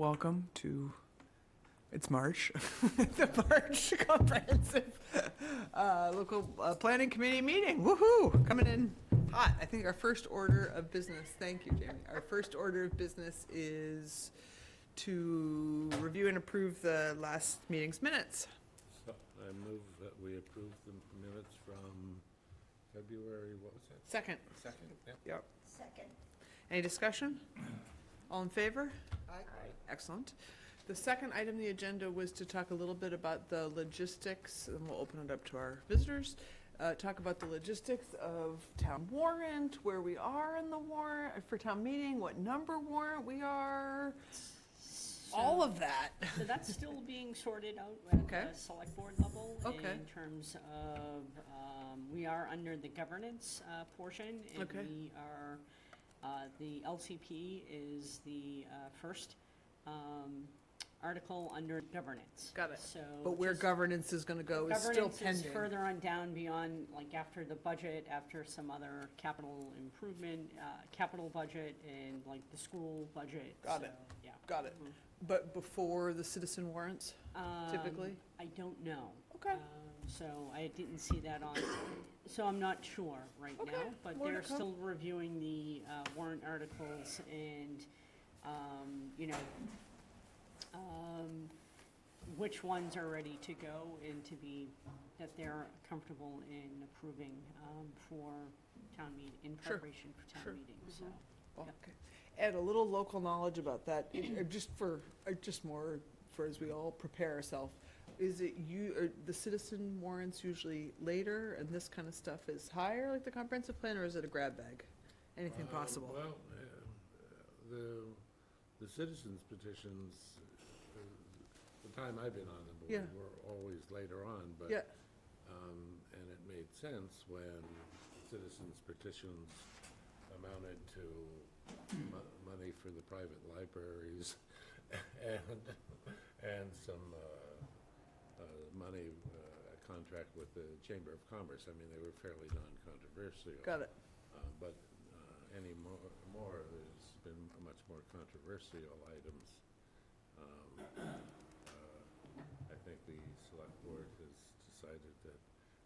welcome to, it's March, the March Comprehensive Local Planning Committee meeting. Woohoo! Coming in hot. I think our first order of business, thank you, Jamie. Our first order of business is to review and approve the last meeting's minutes. So I move that we approve the minutes from February, what was that? Second. Second, yeah. Yep. Second. Any discussion? All in favor? Aye. Excellent. The second item on the agenda was to talk a little bit about the logistics, and we'll open it up to our visitors. Talk about the logistics of town warrant, where we are in the warrant for town meeting, what number warrant we are, all of that. So that's still being sorted out at Okay. the select board level. Okay. In terms of, we are under the governance portion. And Okay. we are, the LCP is the first article under governance. Got it. So But where just- governance is gonna go is still Governance is pending. further on down beyond, like after the budget, after some other capital improvement, capital budget and like the school budget. Got it. So, yeah. Got it. But before the citizen warrants, typically? I don't know. Okay. So I didn't see that on, so I'm not sure right Okay, now, but more to they're come. still reviewing the warrant articles and, you know, which ones are ready to go and to be, that they're comfortable in approving for town meeting, in Sure, preparation for sure. town meeting, so. Well, Yep. okay. Add a little local knowledge about that, just for, just more for as we all prepare ourselves. Is it you, or the citizen warrants usually later and this kind of stuff is higher, like the comprehensive plan, or is it a grab bag? Anything possible? Well, the citizens petitions, the time I've been on the Yeah. board, were always later on, but, Yeah, and it made sense when citizens petitions amounted to money for the private libraries and some money, a contract with the Chamber of Commerce. I mean, they were fairly non-controversial. got it. But any more, there's been much more controversial items. I think the select board has decided that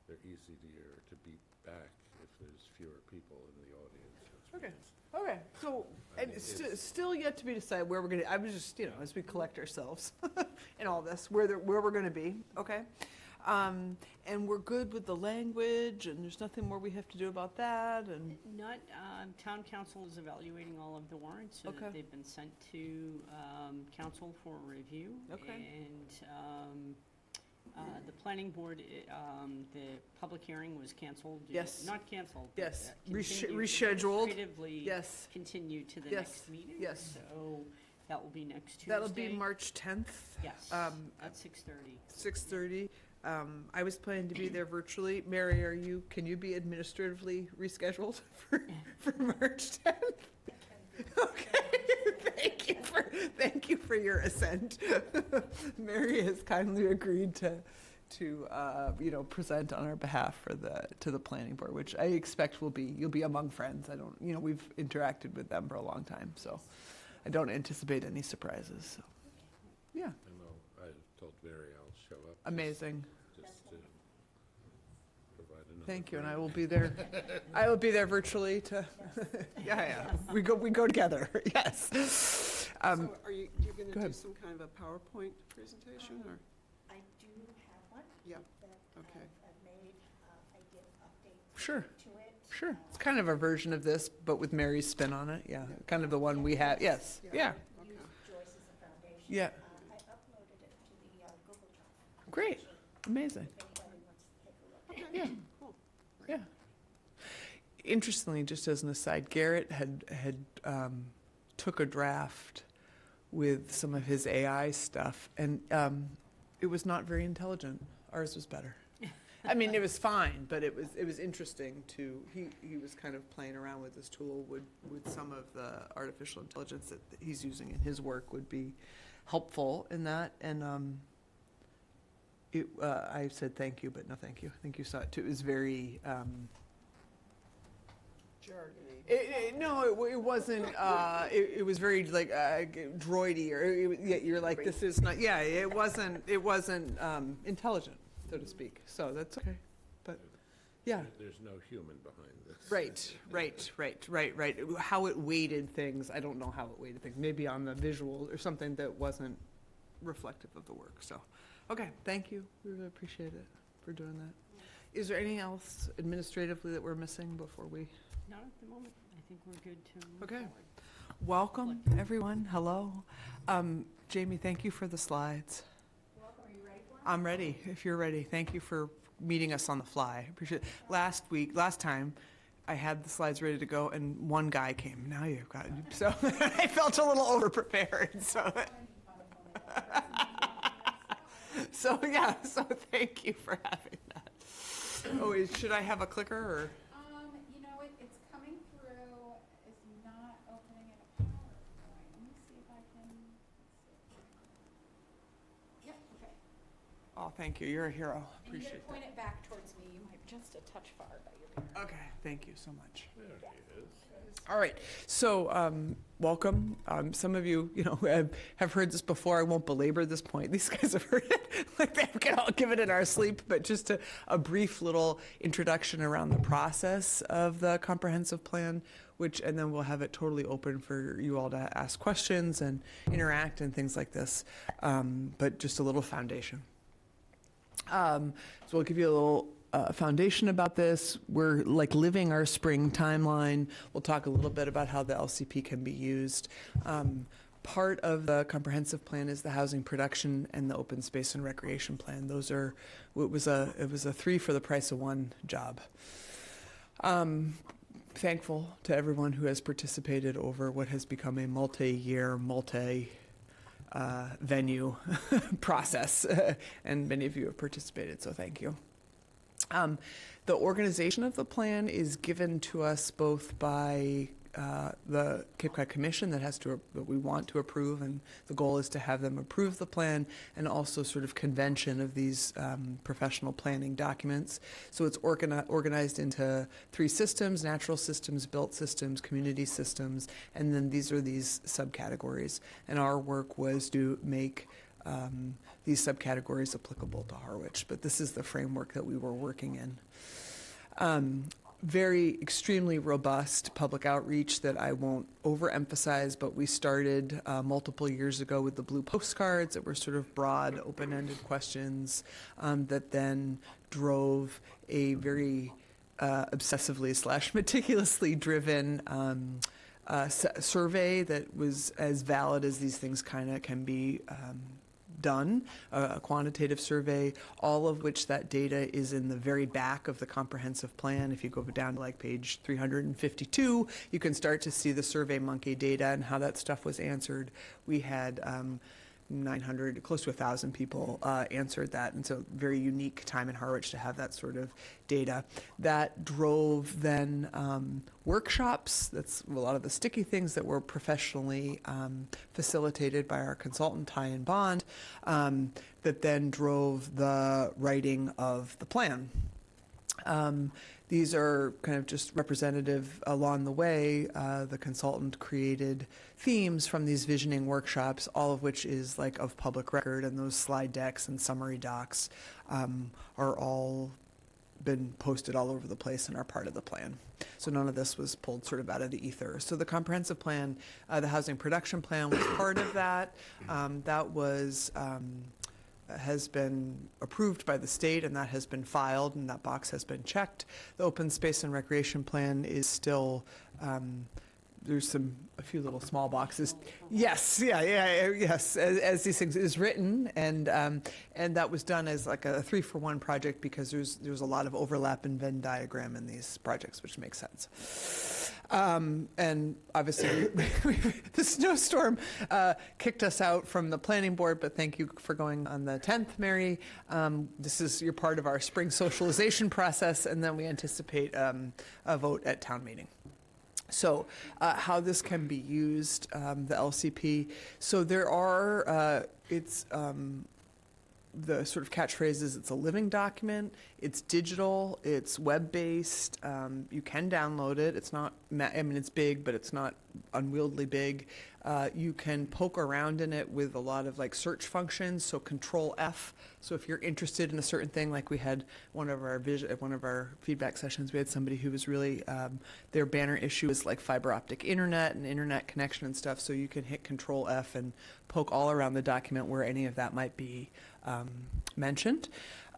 they're easier to beat back if there's fewer people in the audience. which Okay. means- Okay, so, I and mean, it's it's- still yet to be decided where we're gonna, I was just, as we collect ourselves in all this, where we're gonna be, okay? And we're good with the language, and there's nothing more we have to do about that, and, Not, town council is evaluating all of the warrants, so Okay. that they've been sent to, council for review. Okay. And, the planning board, the public hearing was canceled. Yes. Not canceled. but, yes, continued- rescheduled, administratively yes, continued to the Yes. next meeting. Yes. So that will be next Tuesday. that'll be March 10th. Yes, at 6:30. 6:30. I was planning to be there virtually. Mary, can you be administratively rescheduled for March 10th? Okay, thank you for your assent. Mary has kindly agreed to present on our behalf to the planning board, which I expect you'll be among friends. I don't, we've interacted with them for a long time, so I don't anticipate any surprises, so, yeah, I know, I told Mary I'll show up. amazing. Just to provide another. Thank you, and break. I will be there virtually to, yeah, we go together, yes. So are you going go to do ahead. some kind of a PowerPoint presentation, or? I do have one. Yeah, That okay. I've made, I did update Sure, to it. sure. It's kind of a version of this, but with Mary's spin on it, yeah, kind of the one we have, yes, yeah, Use Joyce as a foundation. yeah, I uploaded it to the Google Drive. great, amazing, If anybody wants to take a look. yeah, yeah. Interestingly, just as an aside, Garrett had took a draft with some of his AI stuff, and it was not very intelligent. Ours was better. I mean, it was fine, but it was interesting to, he was kind of playing around with this tool, with some of the artificial intelligence that he's using in his work would be helpful in that, and I said thank you, but no thank you. I think you saw it too. It was very, Jargony. No, it wasn't, it was very like droidy, or you're like, this is not, yeah, it wasn't intelligent, so to speak, so that's okay, but, yeah. There's no human behind this. Right. How it weighted things, I don't know how it weighted things, maybe on the visual or something that wasn't reflective of the work, so. Okay, thank you, we really appreciate it for doing that. Is there anything else administratively that we're missing before we? Not at the moment. I think we're good to move Okay. forward. Welcome, everyone, hello. Jamie, thank you for the slides. Welcome, are you ready for it? I'm ready, if you're ready. Thank you for meeting us on the fly. Appreciate it. Last time, I had the slides ready to go and one guy came. Now you've got, so I felt a little over-prepared, so. So, yeah, so thank you for having that. Oh, should I have a clicker or? You know, it's coming through, it's not opening in a PowerPoint. Let me see if I can, yep, okay. Oh, thank you, you're a hero, And you appreciate gotta point it back towards me, you might just a touch far, but you'll be that. Okay, thank you so much. There he is. All right, so welcome. Some of you, have heard this before. I won't belabor this point. These guys have heard it. Like they can all give it in our sleep. But just a brief little introduction around the process of the comprehensive plan, and then we'll have it totally open for you all to ask questions and interact and things like this. But just a little foundation. So we'll give you a little foundation about this. We're like living our spring timeline. We'll talk a little bit about how the LCP can be used. Part of the comprehensive plan is the housing production and the open space and recreation plan. It was a 3 for the price of 1 job. Thankful to everyone who has participated over what has become a multi-year, venue process, and many of you have participated, so thank you. The organization of the plan is given to us both by the Cape Cod Commission that we want to approve, and the goal is to have them approve the plan, and also sort of convention of these professional planning documents. So it's organized into 3 systems: natural systems, built systems, community systems, and then these are these subcategories. And our work was to make these subcategories applicable to Harwich, but this is the framework that we were working in. Very extremely robust public outreach that I won't overemphasize, but we started multiple years ago with the blue postcards that were sort of broad, open-ended questions that then drove a very obsessively/meticulously driven survey that was as valid as these things kind of can be done, a quantitative survey, all of which that data is in the very back of the comprehensive plan. If you go down to like page 352, you can start to see the SurveyMonkey data and how that stuff was answered. We had 900, close to 1,000 people answered that, and so very unique time in Harwich to have that sort of data. That drove then workshops. That's a lot of the sticky things that were professionally facilitated by our consultant, Ty and Bond, that then drove the writing of the plan. These are kind of just representative along the way. The consultant created themes from these visioning workshops, all of which is like of public record, and those slide decks and summary docs are all been posted all over the place and are part of the plan. So none of this was pulled sort of out of the ether. So the comprehensive plan, the housing production plan was part of that. That was has been approved by the state, and that has been filed, and that box has been checked. The open space and recreation plan is still, there's a few little small boxes. Yes, yes, as these things is written, and that was done as like a 3-for-1 project because there's a lot of overlap in Venn diagram in these projects, which makes sense. And obviously, the snowstorm kicked us out from the planning board, but thank you for going on the 10th, Mary. You're part of our spring socialization process, and then we anticipate a vote at town meeting. So how this can be used, the LCP. So there are, the sort of catchphrase is it's a living document, it's digital, it's web-based, you can download it, it's not, I mean, it's big, but it's not unwieldy big. You can poke around in it with a lot of like search functions, so Control F. So if you're interested in a certain thing, like we had one of our feedback sessions, we had somebody who was really, their banner issue is like fiber optic internet and internet connection and stuff, so you can hit Control F and poke all around the document where any of that might be mentioned.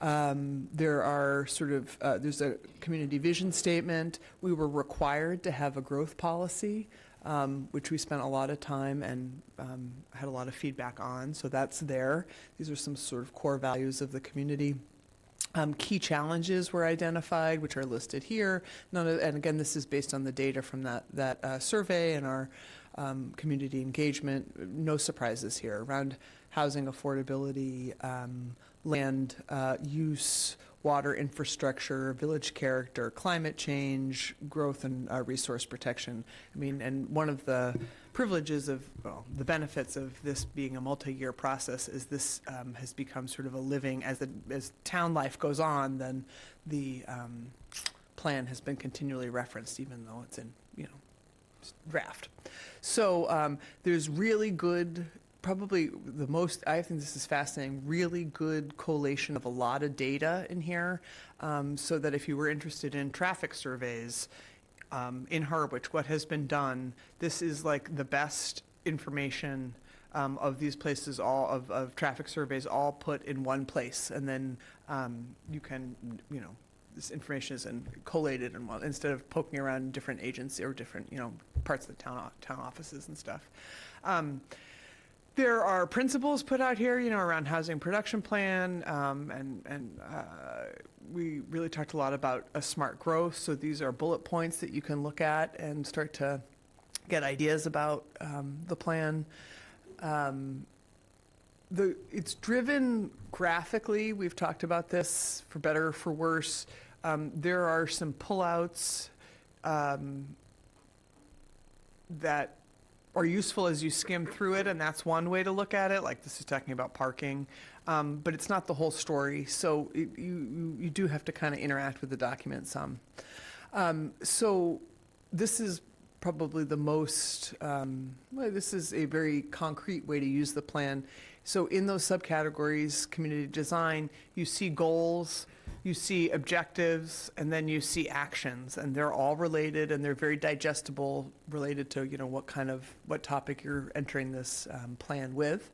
There are sort of, there's a community vision statement. We were required to have a growth policy, which we spent a lot of time and had a lot of feedback on, so that's there. These are some sort of core values of the community. Key challenges were identified, which are listed here. And again, this is based on the data from that survey and our community engagement. No surprises here around housing affordability, land use, water infrastructure, village character, climate change, growth and resource protection. I mean, and one of the privileges of, well, the benefits of this being a multi-year process is this has become sort of a living, as town life goes on, then the plan has been continually referenced, even though it's in, draft. So there's really good, probably the most, I think this is fascinating, really good collation of a lot of data in here, so that if you were interested in traffic surveys in Harwich, what has been done, this is like the best information of these places, all of traffic surveys, all put in one place, and then you can, this information is collated in one, instead of poking around in different agencies or different, parts of the town offices and stuff. There are principles put out here, around housing production plan, and we really talked a lot about a smart growth. So these are bullet points that you can look at and start to get ideas about the plan. It's driven graphically. We've talked about this for better or for worse. There are some pullouts that are useful as you skim through it, and that's one way to look at it. Like this is talking about parking, but it's not the whole story. So you do have to kind of interact with the document some. So this is probably the most, this is a very concrete way to use the plan. So in those subcategories, community design, you see goals, you see objectives, and then you see actions, and they're all related, and they're very digestible, related to what topic you're entering this plan with.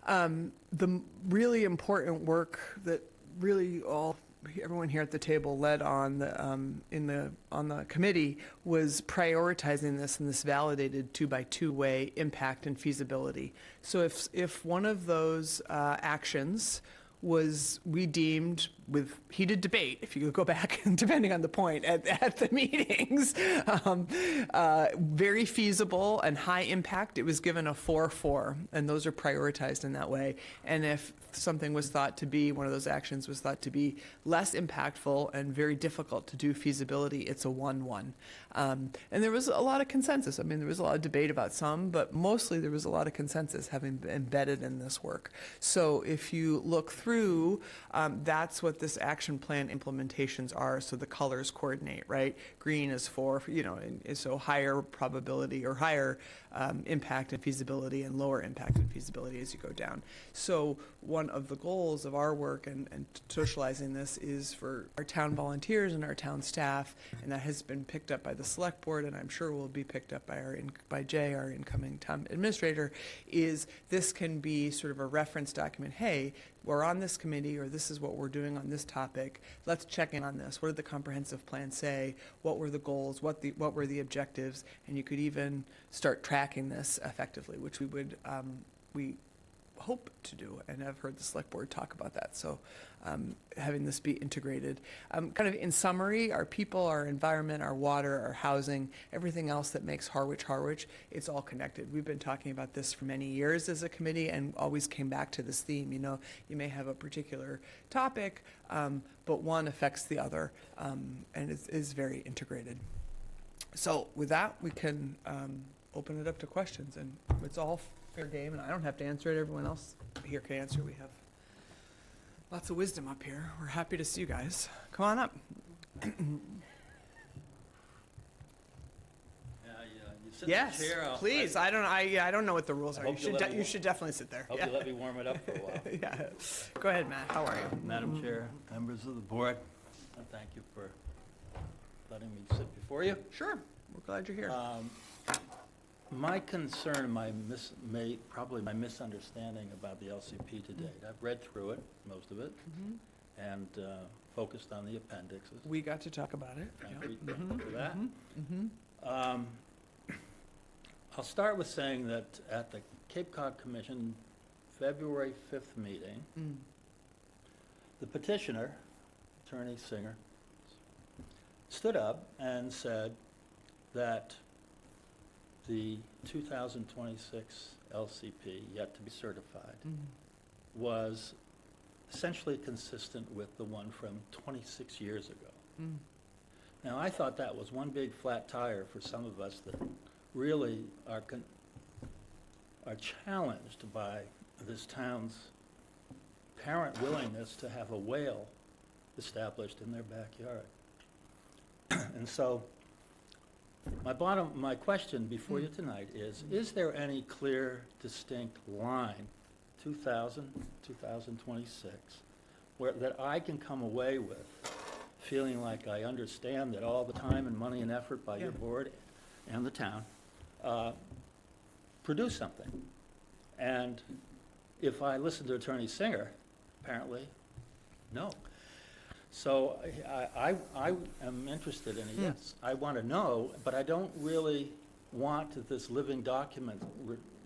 The really important work that really everyone here at the table led on the committee was prioritizing this in this validated 2x2 way impact and feasibility. So if one of those actions we deemed, with heated debate, if you go back, depending on the point, at the meetings, very feasible and high impact, it was given a 4-4, and those are prioritized in that way. And if something was thought to be, one of those actions was thought to be less impactful and very difficult to do feasibility, it's a 1-1. And there was a lot of consensus. I mean, there was a lot of debate about some, but mostly there was a lot of consensus having been embedded in this work. So if you look through, that's what this action plan implementations are. So the colors coordinate, right? Green is for, so higher probability or higher impact and feasibility, and lower impact and feasibility as you go down. So one of the goals of our work and socializing this is for our town volunteers and our town staff, and that has been picked up by the select board, and I'm sure will be picked up by Jay, our incoming town administrator, is this can be sort of a reference document. Hey, we're on this committee, or this is what we're doing on this topic. Let's check in on this. What did the comprehensive plan say? What were the goals? What were the objectives? And you could even start tracking this effectively, which we hope to do, and I've heard the select board talk about that. So having this be integrated. Kind of in summary, our people, our environment, our water, our housing, everything else that makes Harwich, it's all connected. We've been talking about this for many years as a committee and always came back to this theme. You may have a particular topic, but one affects the other, and it is very integrated. So with that, we can open it up to questions, and it's all fair game, and I don't have to answer it. Everyone else here can answer. We have Lots of wisdom up here. We're happy to see you guys. Come on up. You sit in the Yes, chair. please. I don't know what the rules I are. You hope you should, let me you wa- should definitely sit there. Hope Yeah. you let me warm it up for a while. Yeah. Go ahead, Matt. How are you? Madam Chair, members of the board, I thank you for letting me sit before you. Sure. We're glad you're here. My concern, probably my misunderstanding about the LCP to date, I've read through it, most of it, and focused on the appendixes. We got to talk about it. Thank Yeah. you for that. Mm-hmm. I'll start with saying that at the Cape Cod Commission February 5th meeting, Mm. the petitioner, Attorney Singer, stood up and said that the 2026 LCP, yet to be certified, Mm. was essentially consistent with the one from 26 years ago. Mm. Now, I thought that was one big flat tire for some of us that really are challenged by this town's apparent willingness to have a whale established in their backyard. And so, my question before you tonight is there any clear, distinct line, 2026, that I can come away with, feeling like I understand that all the time and money and effort by your Yeah. board and the town produce something? And if I listen to Attorney Singer, apparently, no. So I am interested in a yes. I want to know, but I don't really want this living document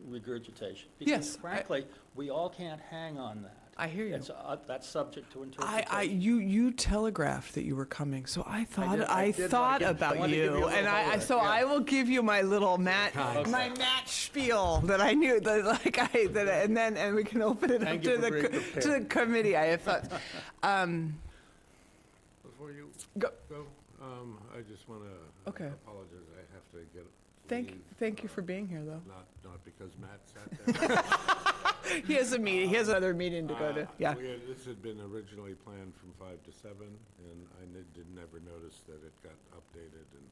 regurgitation. Yes, Because frankly, we all can't hang on that. I hear you. That's subject to interpretation. You telegraphed that you were coming, so I thought did- I I did thought wanna give- I about wanted to give you, you a and little I homework, so yeah. I will give you my little Matt Okay. my Matt spiel that I knew that and we can open it Thank up you to for the being to the prepared. committee. I thought. Before you Go. go, I just want to Okay. apologize. I have to leave. Thank you for being here, though. Not because Matt sat there. He has a meeting. He has another meeting to go to. Yeah. This had been originally planned from 5 to 7, and I did never notice that it got updated, and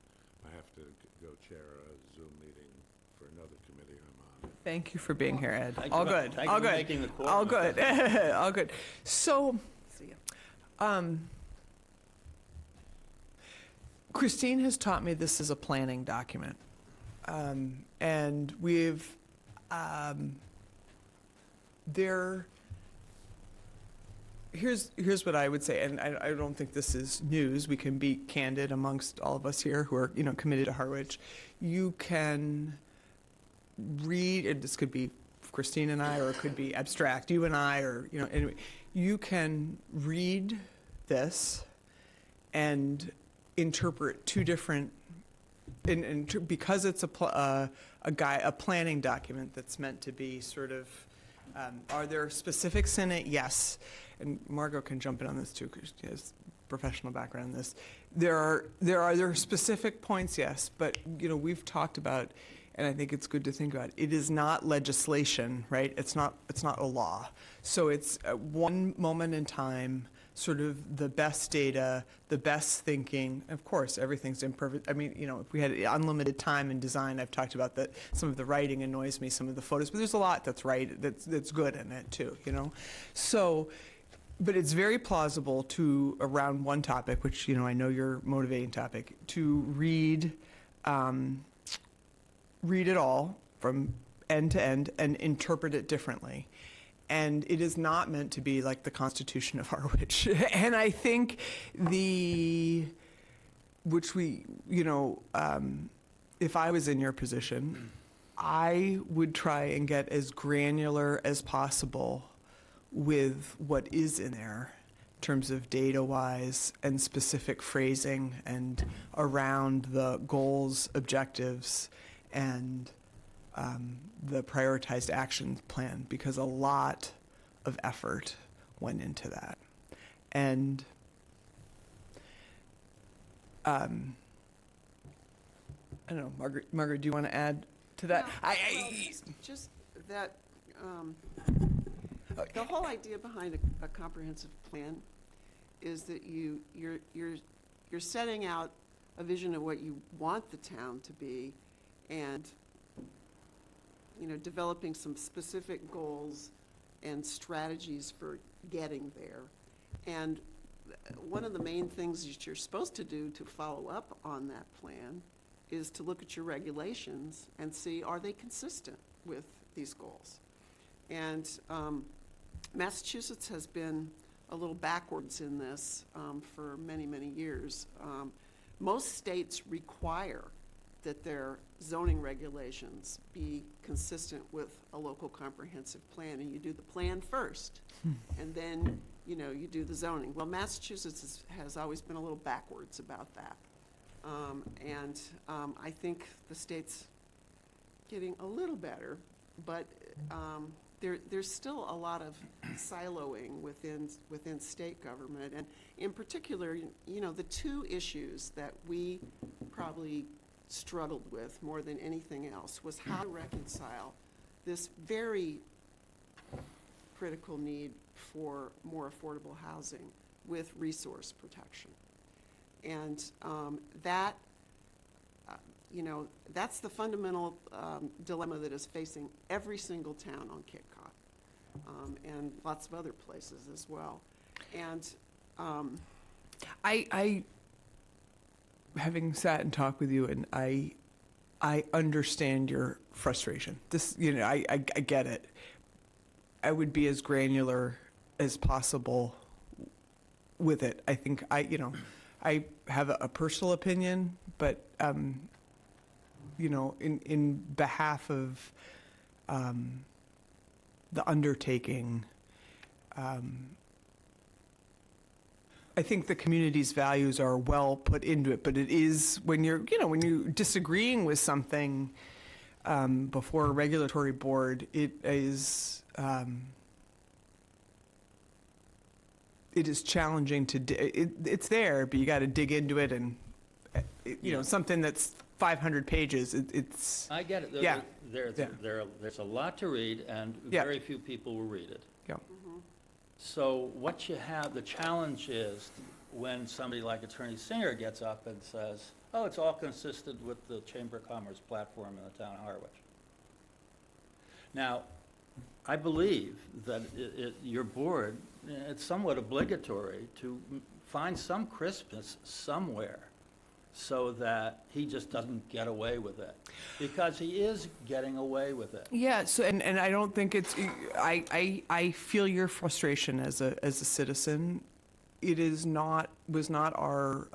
I have to go chair a Zoom meeting for another committee I'm on. Thank you for being here, Ed. Thank you All for- good. thank you All for good. making the quorum. All good. All good. So, Christine has taught me this is a planning document. And we've, here's what I would say, and I don't think this is news. We can be candid amongst all of us here who are, committed to Harwich. You can read, and this could be Christine and I, or it could be abstract, you and I, or, anyway, you can read this and interpret two different, because it's a planning document that's meant to be sort of, are there specifics in it? Yes. And Margot can jump in on this too, because she has professional background in this. There are specific points, yes, but we've talked about, and I think it's good to think about, it is not legislation, right? It's not a law. So it's one moment in time, sort of the best data, the best thinking. Of course, everything's imperfect. I mean, if we had unlimited time in design, I've talked about that some of the writing annoys me, some of the photos, but there's a lot that's right, that's good in it too, So, but it's very plausible to, around one topic, which, I know your motivating topic, to read it all from end to end and interpret it differently. And it is not meant to be like the Constitution of Harwich. And I think if I was in your position, I would try and get as granular as possible with what is in there in terms of data-wise and specific phrasing and around the goals, objectives, and the prioritized action plan, because a lot of effort went into that. And I don't know, Margaret, do you want to add to that? Well, just that, The whole idea behind a comprehensive plan is that you're setting out a vision of what you want the town to be, and, you know, developing some specific goals and strategies for getting there. And one of the main things that you're supposed to do to follow up on that plan is to look at your regulations and see, are they consistent with these goals? And Massachusetts has been a little backwards in this for many, many years. Most states require that their zoning regulations be consistent with a local comprehensive plan, and you do the plan first, and then, you know, you do the zoning. Well, Massachusetts has always been a little backwards about that. I think the state's getting a little better, but there's still a lot of siloing within state government. And in particular, you know, the two issues that we probably struggled with more than anything else was how to reconcile this very critical need for more affordable housing with resource protection. And that, you know, that's the fundamental dilemma that is facing every single town on Cape Cod, and lots of other places as well. And I having sat and talked with you, and I understand your frustration. This, you know, I get it. I would be as granular as possible with it. I think I have a personal opinion, but you know, in behalf of the undertaking, I think the community's values are well put into it, but it is when you're disagreeing with something before a regulatory board, it is challenging to, it's there, but you got to dig into it, and you know, something that's 500 pages, it's. I get it. Yeah. There's a lot to read, and Yeah. very few people will read it. Yeah. So what you have, the challenge is when somebody like Attorney Singer gets up and says, oh, it's all consistent with the Chamber of Commerce platform in the town of Harwich. Now, I believe that your board, it's somewhat obligatory to find some crispness somewhere so that he just doesn't get away with it, because he is getting away with it. Yeah, so, and I don't think it's, I feel your frustration as a citizen. It was not our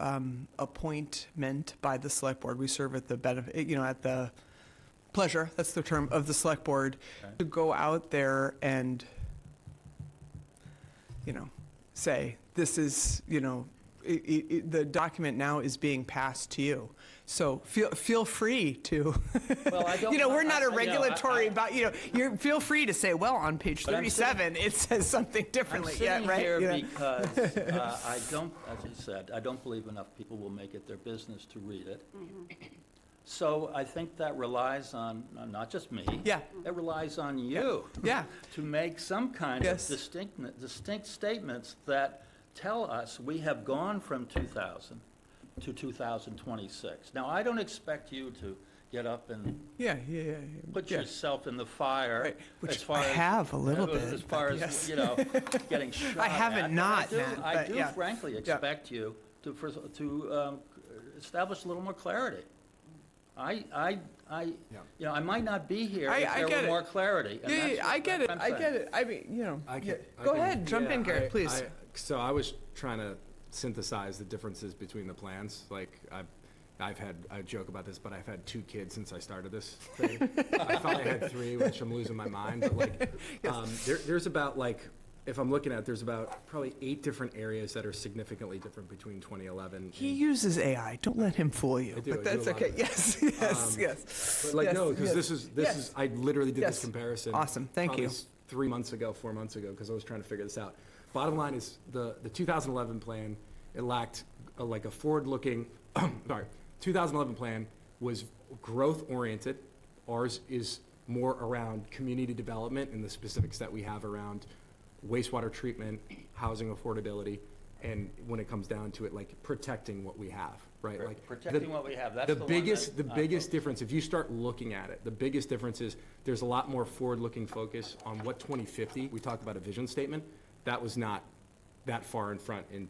appointment by the select board. We serve at the benefit, at the pleasure, that's the term, of the select board, Okay. to go out there and, say, this is, the document now is being passed to you. So feel free to, Well, I don't. we're not a I- regulatory, you feel free to say, well, on page But I'm sitting- 37, it says something I'm differently. sitting Yeah, right? here Yeah. because I don't, as I said, I don't believe enough people will make it their business to read it. So I think that relies on, not just me. Yeah. It relies on you. Yeah. To make some kind Yes. of distinct statements that tell us we have gone from 2000 to 2026. Now, I don't expect you to get up and Yeah. put Yeah. yourself in the fire. Right, which as far I as- have a little As bit, far but as, yes. getting shot I haven't at. not, But Matt, I but do yeah. frankly expect you to establish a little more clarity. I might not be here I if there get were it. more clarity. and that's I what get it. I'm I saying. get it. I mean, I yeah. can- I Go can- ahead, jump in, yeah, Garrett, please. So I was trying to synthesize the differences between the plans. Like, I joke about this, but I've had 2 kids since I started this thing. I thought I had 3, which I'm losing my mind, but like, there's about, like, if I'm looking at it, there's about probably 8 different areas that are significantly different between 2011. He and- uses AI. Don't let him fool you. I do, But I do that's a lot okay. of it. Yes, yes. But like, Yes, no, because yes. this Yes. is, I literally did Yes. this comparison. Awesome. Thank probably you. 3 months ago, 4 months ago, because I was trying to figure this out. Bottom line is, the 2011 plan, it lacked like a forward-looking, sorry, 2011 plan was growth-oriented. Ours is more around community development and the specifics that we have around wastewater treatment, housing affordability, and when it comes down to it, like protecting what we have, right? Like the- Protecting what we have, that's The the one biggest, that, the biggest difference, if you start looking at it, the biggest difference is there's a lot more forward-looking focus on what 2050, we talked about a vision statement, that was not that far in front in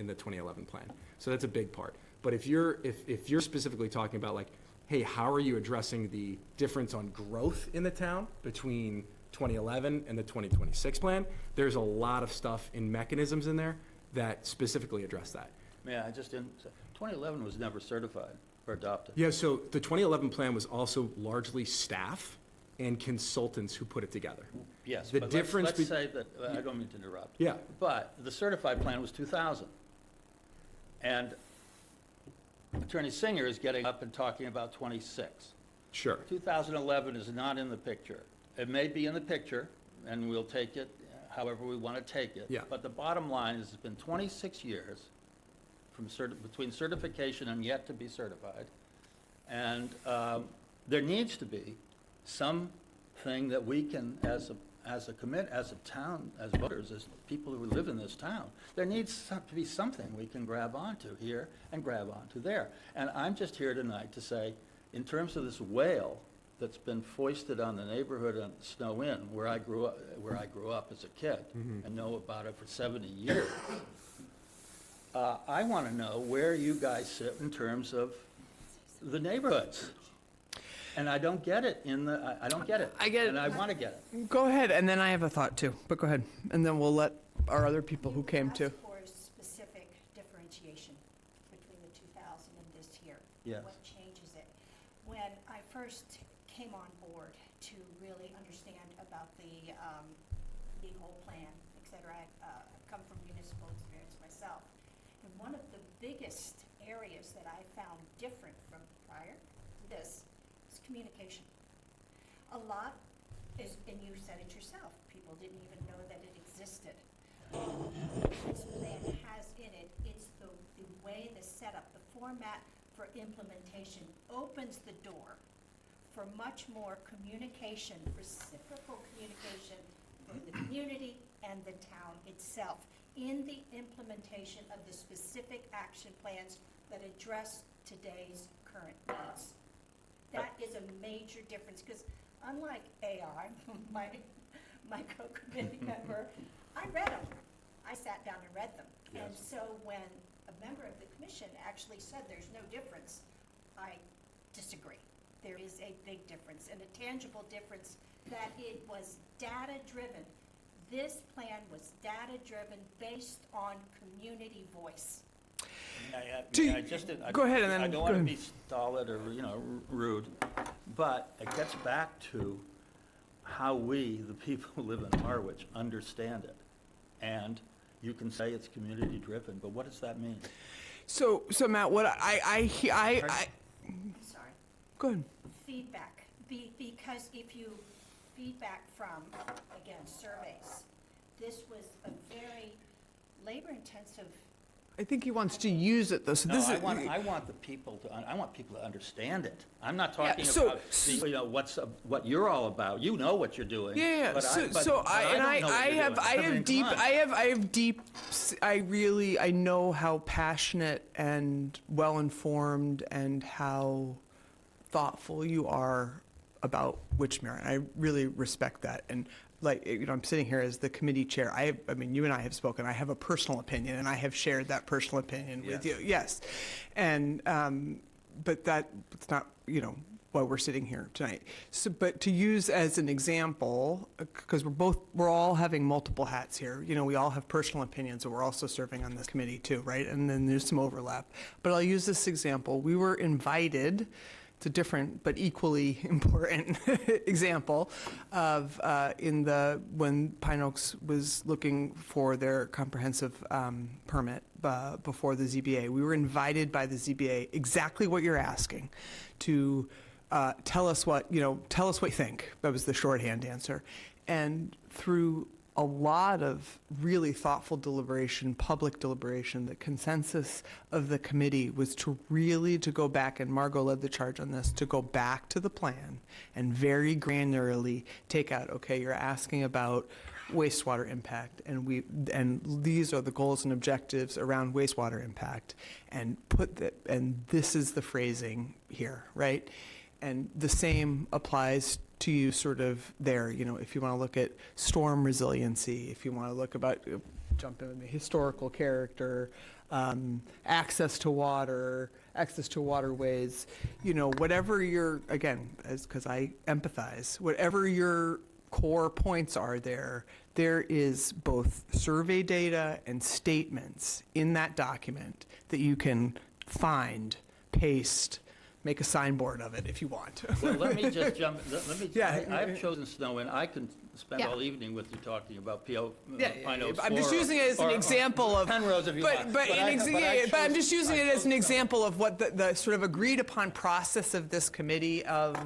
the 2011 plan. So that's a big part. But if you're specifically talking about like, hey, how are you addressing the difference on growth in the town between 2011 and the 2026 plan, there's a lot of stuff in mechanisms in there that specifically address that. yeah, I just didn't, 2011 was never certified or adopted. Yeah, so the 2011 plan was also largely staff and consultants who put it together. Yes, The but difference let's be- say that, I don't mean to interrupt. Yeah. But the certified plan was 2000. And Attorney Singer is getting up and talking about 26. Sure. 2011 is not in the picture. It may be in the picture, and we'll take it however we want to take it. Yeah. But the bottom line is it's been 26 years from between certification and yet to be certified. And there needs to be something that we can, as a town, as voters, as people who live in this town, there needs to be something we can grab onto here and grab onto there. And I'm just here tonight to say, in terms of this whale that's been foisted on the neighborhood of Snow Inn, where I grew up as a kid and know about it for 70 years, I want to know where you guys sit in terms of the neighborhoods. And I don't get it I don't get it. I get it. And I want to get it. Go ahead, and then I have a thought too, but go ahead. And then we'll let our other people who came too. You asked for specific differentiation between the 2000 and this year. Yes. What changes it? When I first came on board to really understand about the whole plan, et cetera, I've come from municipal experience myself. And one of the biggest areas that I found different from prior to this is communication. A lot is, and you said it yourself, people didn't even know that it existed. This plan has in it, it's the way, the setup, the format for implementation opens the door for much more communication, reciprocal communication from the community and the town itself in the implementation of the specific action plans that address today's current needs. That is a major difference, because unlike AI, my co-committee member, I read them. I sat down and read them. And Yes. so when a member of the commission actually said there's no difference, I disagree. There is a big difference, and a tangible difference, that it was data-driven. This plan was data-driven, based on community voice. Go ahead, and then- I don't go want to ahead. be stolid or, rude, but it gets back to how we, the people who live in Harwich, understand it. And you can say it's community-driven, but what does that mean? So Matt, what I I'm sorry. go ahead. Feedback, because if you feedback from, again, surveys, this was a very labor-intensive. I think he wants to use it though. So No, this I is want the people to, I want people to understand it. I'm not Yeah, talking so- about, what you're all about. You know what you're doing. Yeah, but so, but so I, don't and I, know what I you're have, doing. I mean, have deep, come on. I have deep, I know how passionate and well-informed and how thoughtful you are about Witchmere. And I really respect that. And like, I'm sitting here as the committee chair. I mean, you and I have spoken. I have a personal opinion, and I have shared that personal opinion with you. Yes. And, but it's not, why we're sitting here tonight. So, but to use as an example, because we're all having multiple hats here. We all have personal opinions, and we're also serving on this committee too, right? And then there's some overlap. But I'll use this example. We were invited. It's a different but equally important example of when Pine Oaks was looking for their comprehensive permit before the ZBA. We were invited by the ZBA, exactly what you're asking, to tell us what you think. That was the shorthand answer. And through a lot of really thoughtful deliberation, public deliberation, the consensus of the committee was to go back, and Margot led the charge on this, to go back to the plan and very granularly take out, okay, you're asking about wastewater impact, and these are the goals and objectives around wastewater impact, and this is the phrasing here, right? And the same applies to you sort of there, if you want to look at storm resiliency, if you want to look about, jump in the historical character, access to water, access to waterways, whatever your, again, because I empathize, whatever your core points are there is both survey data and statements in that document that you can find, paste, make a signboard of it if you want. Well, let me just jump, Yeah. I've chosen Snow Inn. I can spend Yeah. all evening with you talking about Pine Yeah, Oaks I'm just 4 using it as an or example of, Penrose if you want. but I'm just using it as an Snow Inn. example of what the sort of agreed upon process of this committee of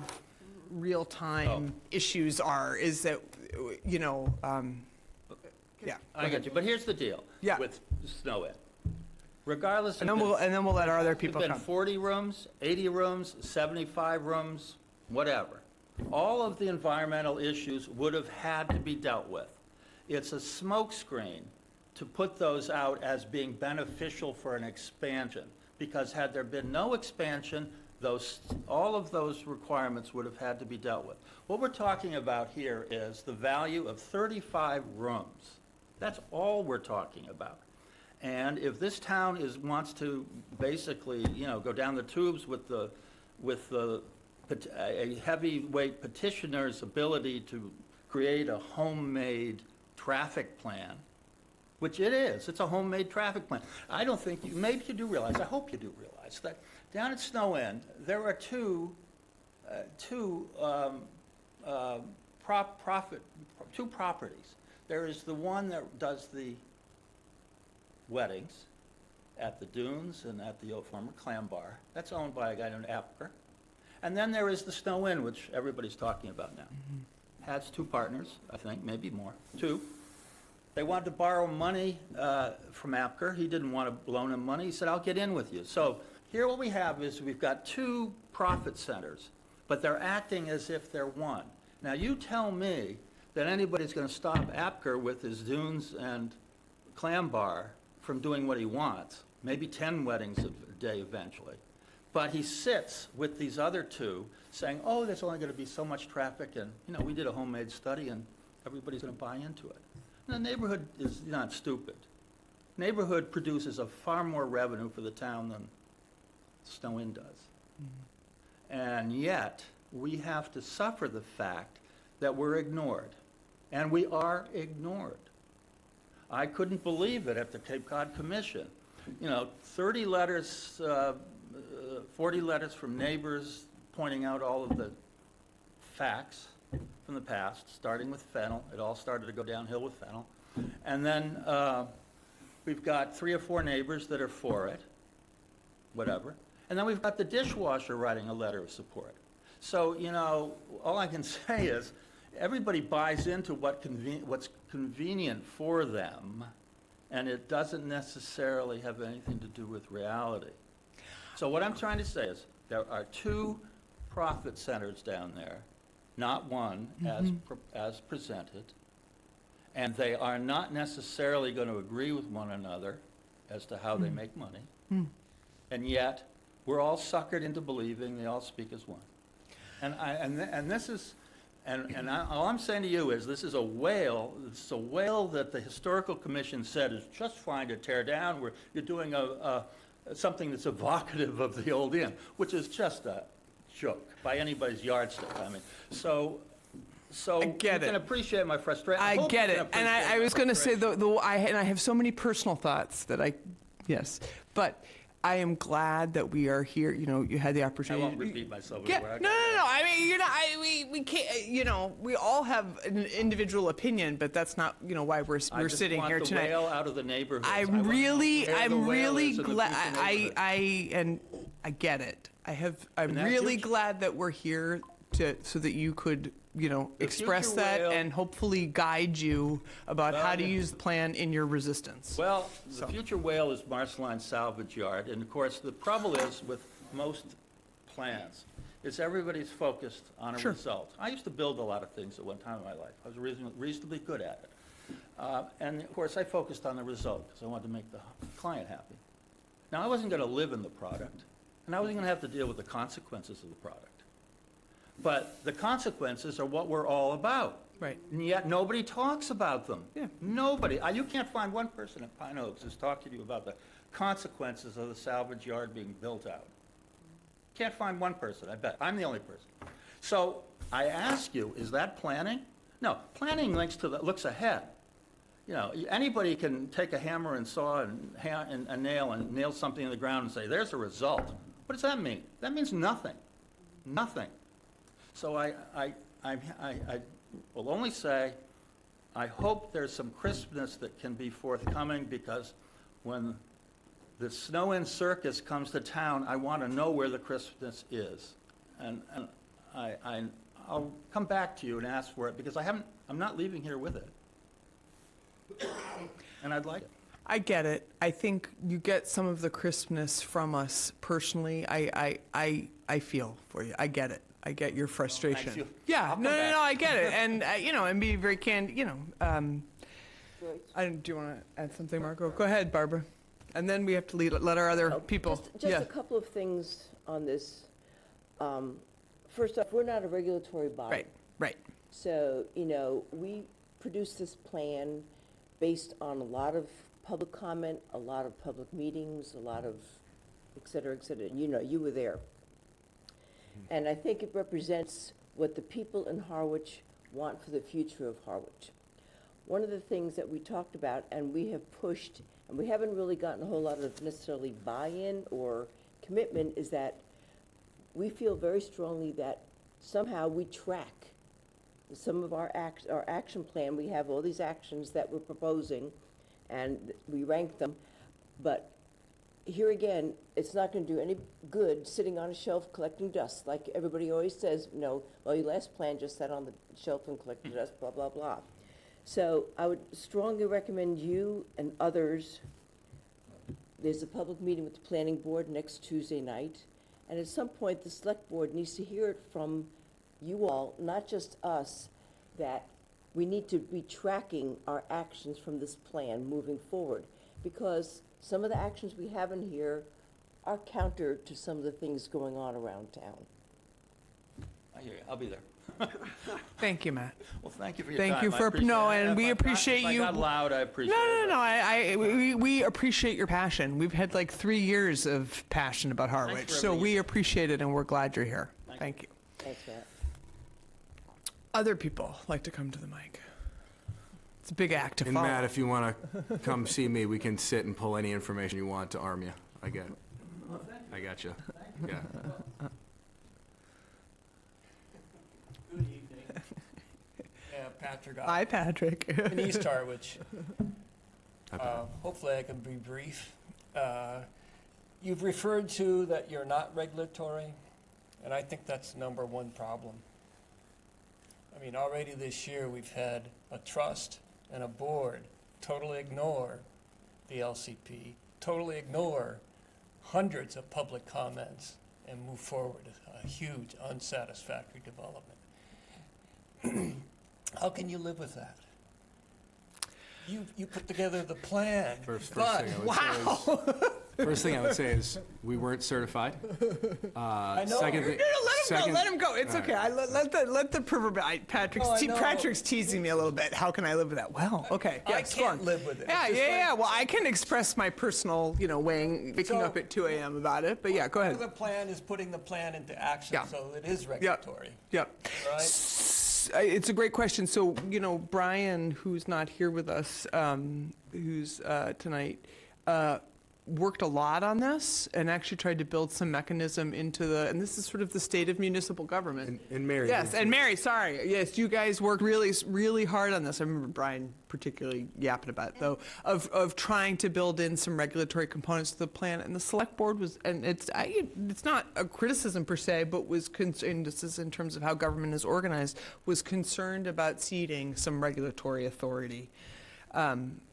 real-time issues are, is that, yeah. I get you, but here's the deal Yeah. with Snow Inn. Regardless And of. then we'll let our other people It's been come. 40 rooms, 80 rooms, 75 rooms, whatever. All of the environmental issues would have had to be dealt with. It's a smokescreen to put those out as being beneficial for an expansion, because had there been no expansion, all of those requirements would have had to be dealt with. What we're talking about here is the value of 35 rooms. That's all we're talking about. And if this town wants to basically, go down the tubes with a heavyweight petitioner's ability to create a homemade traffic plan, which it is, it's a homemade traffic plan. I don't think, maybe you do realize, I hope you do realize, that down at Snow Inn, there are two properties. There is the one that does the weddings at the Dunes and at the former Clam Bar. That's owned by a guy named Apker. And then there is the Snow Inn, which everybody's talking about now. Has two partners, I think, maybe more, two. They wanted to borrow money from Apker. He didn't want to loan him money. He said, I'll get in with you. So here what we have is we've got two profit centers, but they're acting as if they're one. Now you tell me that anybody's going to stop Apker with his Dunes and Clam Bar from doing what he wants, maybe 10 weddings a day eventually. But he sits with these other two saying, oh, there's only going to be so much traffic, and, we did a homemade study, and everybody's going to buy into it. And the neighborhood is not stupid. Neighborhood produces a far more revenue for the town than Snow Inn does. And yet, we have to suffer the fact that we're ignored. And we are ignored. I couldn't believe it at the Cape Cod Commission. 30 letters, 40 letters from neighbors pointing out all of the facts from the past, starting with Fennel. It all started to go downhill with Fennel. And then we've got 3 or 4 neighbors that are for it, whatever. And then we've got the dishwasher writing a letter of support. So, all I can say is everybody buys into what's convenient for them, and it doesn't necessarily have anything to do with reality. So what I'm trying to say is there are 2 profit centers down there, not one as presented, and they are not necessarily going to agree with one another as to how they make money. And yet, we're all suckered into believing they all speak as one. And this is, all I'm saying to you is this is a whale. It's a whale that the Historical Commission said is just fine to tear down. You're doing something that's evocative of the old inn, which is just a joke by anybody's yardstick. I mean, so I get you can it. appreciate my frustration. I hope you get can it. And appreciate I my was going to say, frustration. I have so many personal thoughts that yes. But I am glad that we are here. You had the I opportunity. won't repeat myself. Yeah, anymore. no. I mean, you're not. We can't. We all have an individual opinion, but that's not. Why we're sitting here I just want tonight. the whale out of the neighborhood. I'm really glad. I get it. I'm that really future- glad that we're here so that you could express future that whale- and hopefully guide you about Well, how to yeah. use the plan in your resistance. Well, the future whale is Marceline Salvage Yard, and of course, the trouble is with most plans, is everybody's focused on a Sure. result. I used to build a lot of things at one time in my life. I was reasonably good at it. And of course, I focused on the result, because I wanted to make the client happy. Now, I wasn't going to live in the product, and I wasn't going to have to deal with the consequences of the product. But the consequences are what we're all about. Right. And yet, nobody talks about them. Yeah. Nobody. You can't find one person at Pine Oaks who's talked to you about the consequences of the salvage yard being built out. Can't find one person, I bet. I'm the only person. So I ask you, is that planning? No, planning looks ahead. You know, anybody can take a hammer and saw and a nail and nail something in the ground and say, there's a result. What does that mean? That means nothing. Nothing. So I will only say, I hope there's some crispness that can be forthcoming, because when the Snow-In Circus comes to town, I want to know where the crispness is. And I'll come back to you and ask for it, because I'm not leaving here with it. And I'd like it. I get it. I think you get some of the crispness from us personally. I feel for you. I get it. I get your frustration. you. Yeah, I'll come no, back. I get it. And, and be very candid, do you want to add something, Marco? Go ahead, Barbara. And then we have to let our other people. Just a couple of things on this. First off, we're not a regulatory body. Right. So, we produce this plan based on a lot of public comment, a lot of public meetings, a lot of et cetera, et cetera. You were there. And I think it represents what the people in Harwich want for the future of Harwich. One of the things that we talked about, and we have pushed, and we haven't really gotten a whole lot of necessarily buy-in or commitment, is that we feel very strongly that somehow we track some of our action plan. We have all these actions that we're proposing, and we rank them. But here again, it's not going to do any good sitting on a shelf collecting dust. Like everybody always says, well, your last plan just sat on the shelf and collected dust, blah, blah, blah. So I would strongly recommend you and others, there's a public meeting with the planning board next Tuesday night. And at some point, the select board needs to hear it from you all, not just us, that we need to be tracking our actions from this plan moving forward. Because some of the actions we have in here are counter to some of the things going on around town. I hear you. I'll be there. Thank you, Matt. Well, thank you for your time. Thank you I for, appreciate no, it. and we appreciate you. If I got loud, I appreciate it. No, we appreciate your passion. We've had like 3 years of passion about Harwich, for so everything we you appreciate it and we're glad you're here. Thank Thank you. Thanks, Matt. Other people like to come to the mic. It's a big act to And follow. Matt, if you want to come see me, we can sit and pull any information you want to arm you. I get it. I got you. Yeah. Good evening. Patrick. Hi, Patrick. In East Harwich. Hi, Pat. Hopefully I can be brief. You've referred to that you're not regulatory, and I think that's the number one problem. I mean, already this year, we've had a trust and a board totally ignore the LCP, totally ignore hundreds of public comments, and move forward a huge unsatisfactory development. How can you live with that? You put together the plan, First but, thing I would say is we weren't certified. I know. Second No, thing, let him go. It's okay. Let the proverb. Patrick's teasing me a little bit. How can I live with that? Well, okay. I Yes, go can't on. live with it. Yeah, It's just yeah. like- Well, I can express my personal, waking So- up at 2 a.m. about it. But yeah, go Part of ahead. the plan is putting the plan into action, Yeah. so it is regulatory, Yep. right? It's a great question. So, Brian, who's not here with us, who's tonight, worked a lot on this and actually tried to build some mechanism into and this is sort of the state of municipal government. and Mary. Yes, and Mary, sorry. Yes, you guys worked really, really hard on this. I remember Brian particularly yapping about it, though, of trying to build in some regulatory components to the plan. And the select board was, and it's not a criticism per se, but was concerned, this is in terms of how government is organized, was concerned about ceding some regulatory authority.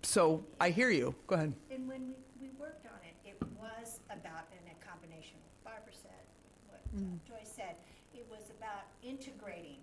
So I hear you. Go ahead. And when we worked on it, it was about, in a combination of what Barbara said, what Joyce said, it was about integrating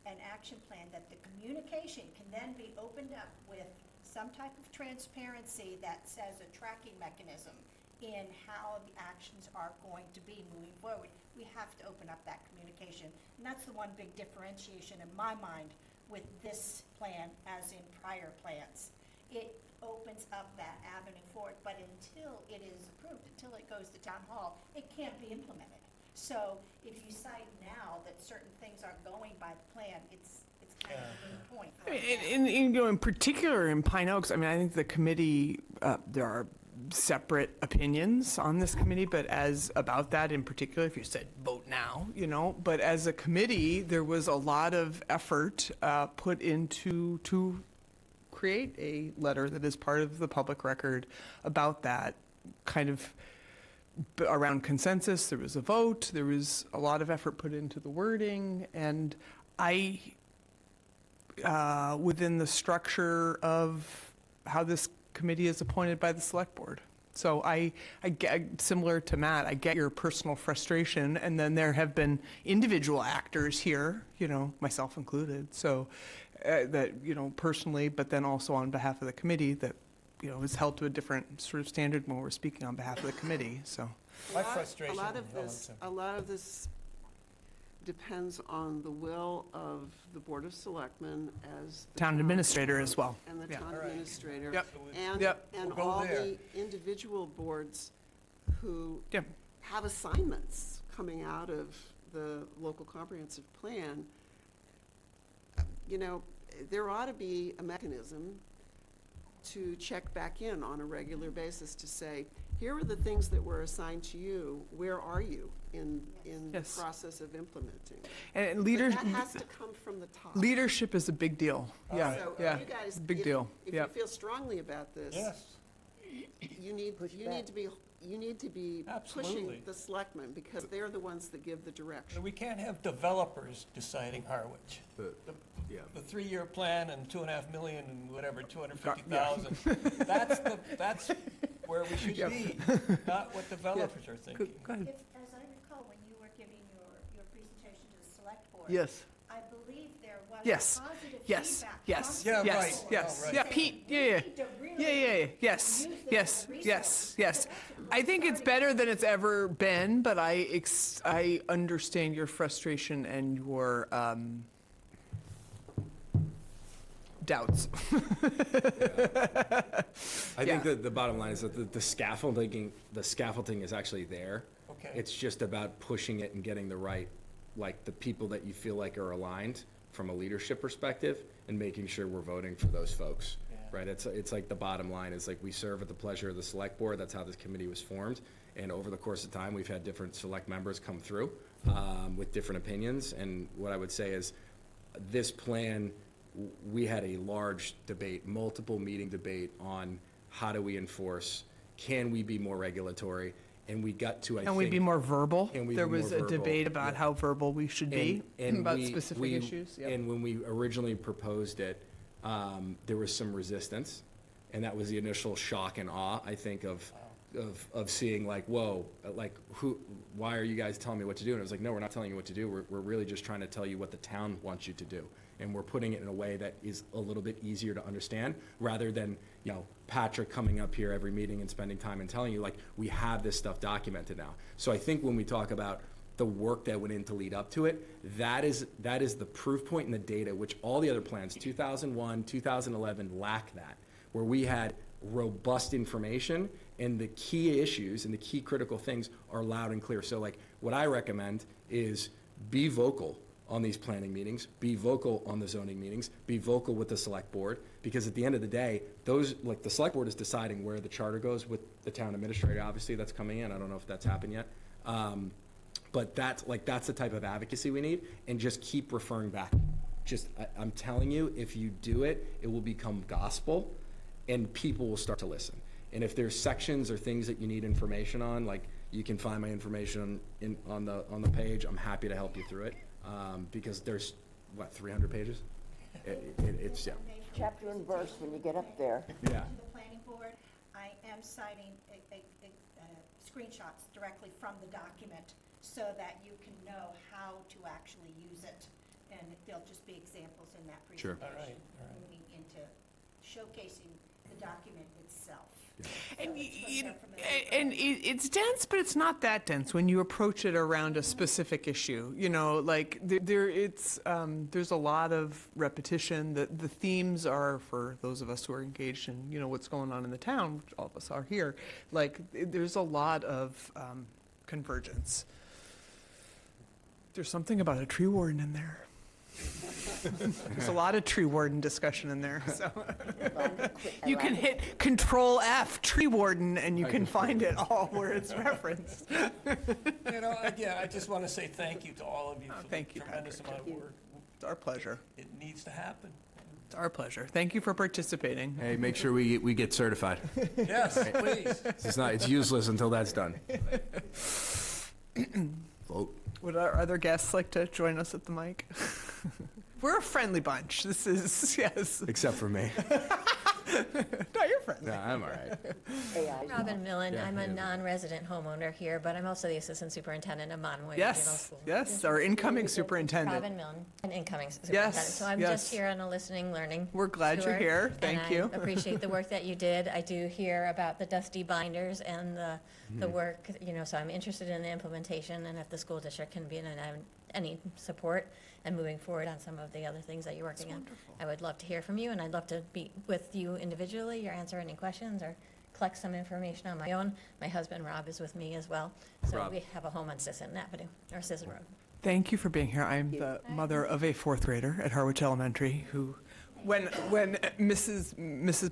an action plan, that the communication can then be opened up with some type of transparency that says a tracking mechanism in how the actions are going to be moving forward. We have to open up that communication. And that's the one big differentiation in my mind with this plan as in prior plans. It opens up that avenue forward, but until it is approved, until it goes to town hall, it can't be implemented. So if you cite now that certain things aren't going by the plan, it's kind of a moot point. I mean, in particular in Pine Oaks, I mean, I think the committee, there are separate opinions on this committee, but about that in particular, if you said vote now, but as a committee, there was a lot of effort put into to create a letter that is part of the public record about that kind of around consensus. There was a vote, there was a lot of effort put into the wording, and within the structure of how this committee is appointed by the select board. So I get, similar to Matt, I get your personal frustration, and then there have been individual actors here, myself included, so that, personally, but then also on behalf of the committee that, is held to a different sort of standard when we're speaking on behalf of the committee, so. My frustration. A lot of this depends on the will of the Board of Selectmen as. the Town administrator as well. And the Yeah. town All right. administrator. Yep. And, Yep. and We'll go all there. the individual boards who Yep. have assignments coming out of the local comprehensive plan. There ought to be a mechanism to check back in on a regular basis to say, here are the things that were assigned to you, where are you in the Yes. process of implementing? And But leaders, that has to come from the top. leadership is a big deal. Yeah, So yeah. you guys, Big if- deal. If you Yep. feel strongly about this, Yes, you need to be Absolutely. pushing the selectmen, because they're the ones that give the direction. and we can't have developers deciding Harwich. Yeah. The 3-year plan and 2.5 million and whatever, 250,000. That's where we should Yep. be, not what developers are thinking. Go ahead. As I recall, when you were giving your presentation to the select board. Yes. I believe there was Yes. positive Yes. feedback Yes. from Yeah, the Yes. right. board Yes. Oh, right. Yeah, saying, Pete, "We yeah. need to really Yeah. Yes. use this Yes. as a Yes. resource." Yes. So that's a I think it's starting better than it's ever been, but I understand your frustration and your doubts. I Yeah. think the bottom line is that the scaffolding is actually there. Okay. It's just about pushing it and getting the right, like, the people that you feel like are aligned from a leadership perspective, and making sure we're voting for those folks. Yeah. Right? It's like the bottom line is, like, we serve at the pleasure of the select board. That's how this committee was formed. And over the course of time, we've had different select members come through with different opinions. And what I would say is, this plan, we had a large debate, multiple meeting debate on how do we enforce, can we be more regulatory? And we got to, I think. Can we be more verbal? Can we There be was more a verbal? debate about Yeah. how verbal we should be, about we- specific we- issues. Yep. And when we originally proposed it, there was some resistance, and that was the initial shock and awe, I think, of seeing, like, whoa, like, why are you guys telling me what to do? And it was like, no, we're not telling you what to do. We're really just trying to tell you what the town wants you to do. And we're putting it in a way that is a little bit easier to understand, rather than, Patrick coming up here every meeting and spending time and telling you, like, we have this stuff documented now. So I think when we talk about the work that went in to lead up to it, that is the proof point in the data, which all the other plans, 2001, 2011, lack that, where we had robust information, and the key issues and the key critical things are loud and clear. So, like, what I recommend is be vocal on these planning meetings, be vocal on the zoning meetings, be vocal with the select board, because at the end of the day, those, like, the select board is deciding where the charter goes with the town administrator, obviously, that's coming in. I don't know if that's happened yet. But that's the type of advocacy we need, and just keep referring back. I'm telling you, if you do it, it will become gospel, and people will start to listen. And if there's sections or things that you need information on, like, you can find my information on the page. I'm happy to help you through it, because there's, 300 pages? It's, yeah. Chapter and verse when you get up there. Yeah. To the planning board, I am citing screenshots directly from the document so that you can know how to actually use it and there'll just be examples in that Sure. presentation. All right. Moving into showcasing the document itself. And, So it's you from know, there, from and it's dense, but it's not that dense when you approach it around a specific issue. You know, like there's a lot of repetition. The themes are, for those of us who are engaged in, you know, what's going on in the town, which all of us are here. Like there's a lot of convergence. There's something about a tree warden in there. There's a lot of tree warden discussion in there, so. You can hit Control F, tree warden, and you can find it all where it's referenced. You know, again, I just want to say thank you to all of you for the thank you, tremendous Patrick. amount of work. It's our pleasure. It needs to happen. It's our pleasure. Thank you for participating. Hey, make sure we get certified. Yes, please. It's useless until that's done. Vote. Would our other guests like to join us at the mic? We're a friendly bunch. This is, yes. Except for me. No, you're friendly. No, I'm all right. AI. Robin Millen, Yeah, I'm a yeah. non-resident homeowner here, but I'm also the assistant superintendent of Monomoy Regional Yes, School. yes, our incoming superintendent. Robin Millen, an incoming superintendent. So I'm yes. just here on a listening, learning We're glad you're tour, here. Thank you. And I appreciate the work that you did. I do hear about the dusty binders and the work, you know, so I'm interested in the implementation and if the school district can be in any support and moving forward on some of the other things that you're working on. I would love to hear from you, and I'd love to be with you individually, or answer any questions, or collect some information on my own. My husband, Rob, is with me as well. So Rob. we have a home on Sisson Avenue, or Sisson Road. Thank you for being here. I'm the mother of a fourth grader at Harwich Elementary who, when Mrs.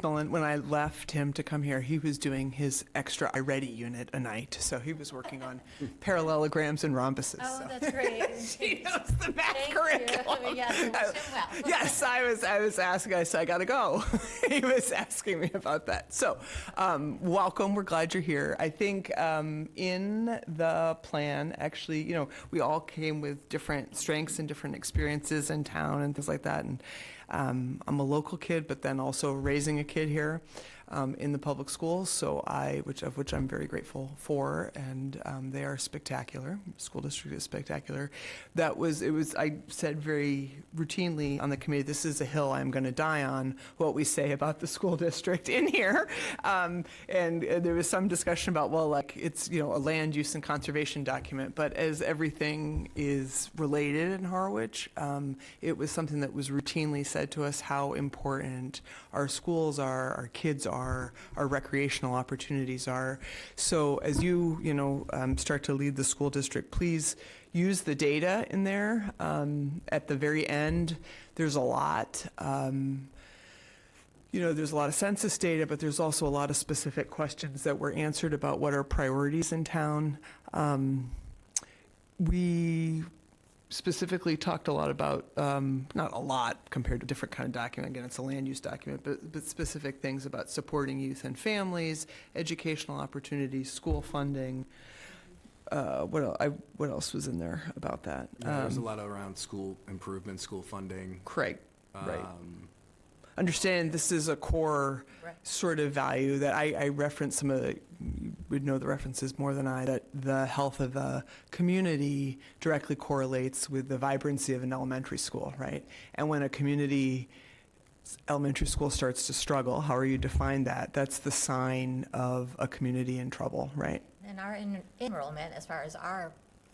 Millen, when I left him to come here, he was doing his extra iReady unit a night. So he was working on parallelograms and rhombuses. Oh, so. that's great. He knows the math Thank curriculum. you. Yes, I wish him well. Yes, I was asking. I said I gotta go. He was asking me about that. So, welcome. We're glad you're here. I think in the plan, actually, you know, we all came with different strengths and different experiences in town and things like that. And I'm a local kid, but then also raising a kid here in the public schools. So which I'm very grateful for, and they are spectacular. School district is spectacular. I said very routinely on the committee, this is a hill I'm going to die on, what we say about the school district in here. And there was some discussion about, well, like it's, you know, a land use and conservation document, but as everything is related in Harwich, it was something that was routinely said to us how important our schools are, our kids are, our recreational opportunities are. So as you start to lead the school district, please use the data in there. At the very end, there's a lot. There's a lot of census data, but there's also a lot of specific questions that were answered about what are priorities in town. We specifically talked a lot about, not a lot compared to a different kind of document, again, it's a land use document, but specific things about supporting youth and families, educational opportunities, school funding. What else was in there about that? There's a lot around school improvement, school funding. Right. um, Understand this is a core Right. sort of value that I referenced some of you would know the references more than I, that the health of the community directly correlates with the vibrancy of an elementary school, right? And when a community elementary school starts to struggle, how are you define that? That's the sign of a community in trouble, right? And our enrollment, as far as our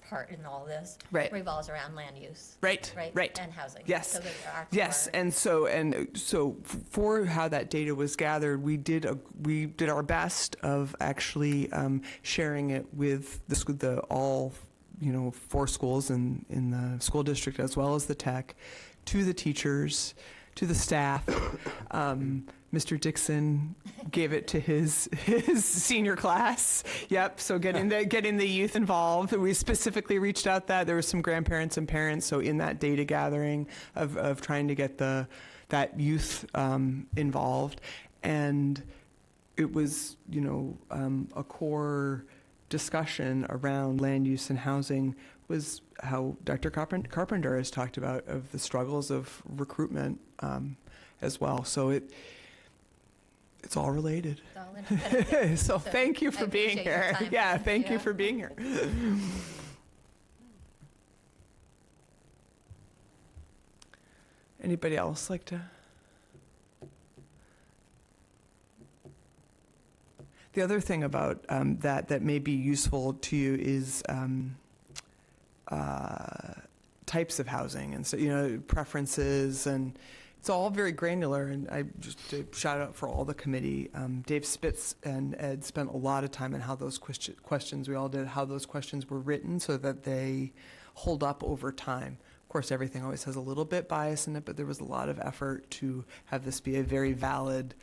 part in all this, Right. revolves around land use, Right, right? right. And housing. Yes. So those are our Yes, core- and so for how that data was gathered, we did our best of actually sharing it with all 4 schools in the school district, as well as the tech, to the teachers, to the staff. Mr. Dixon gave it to his senior class. Yep. So getting the youth involved. We specifically reached out that there were some grandparents and parents. So in that data gathering of trying to get that youth involved, and it was a core discussion around land use and housing was how Dr. Carpenter has talked about of the struggles of recruitment as well. So it's all related. It's all interconnected. So thank you I for being appreciate your here. time. Yeah, thank you Yeah. for being here. Anybody else like to? The other thing about that may be useful to you is types of housing, and so preferences, and it's all very granular. And I just to shout out for all the committee. Dave Spitz and Ed spent a lot of time on how those questions, we all did, how those questions were written so that they hold up over time. Of course, everything always has a little bit bias in it, but there was a lot of effort to have this be a very valid,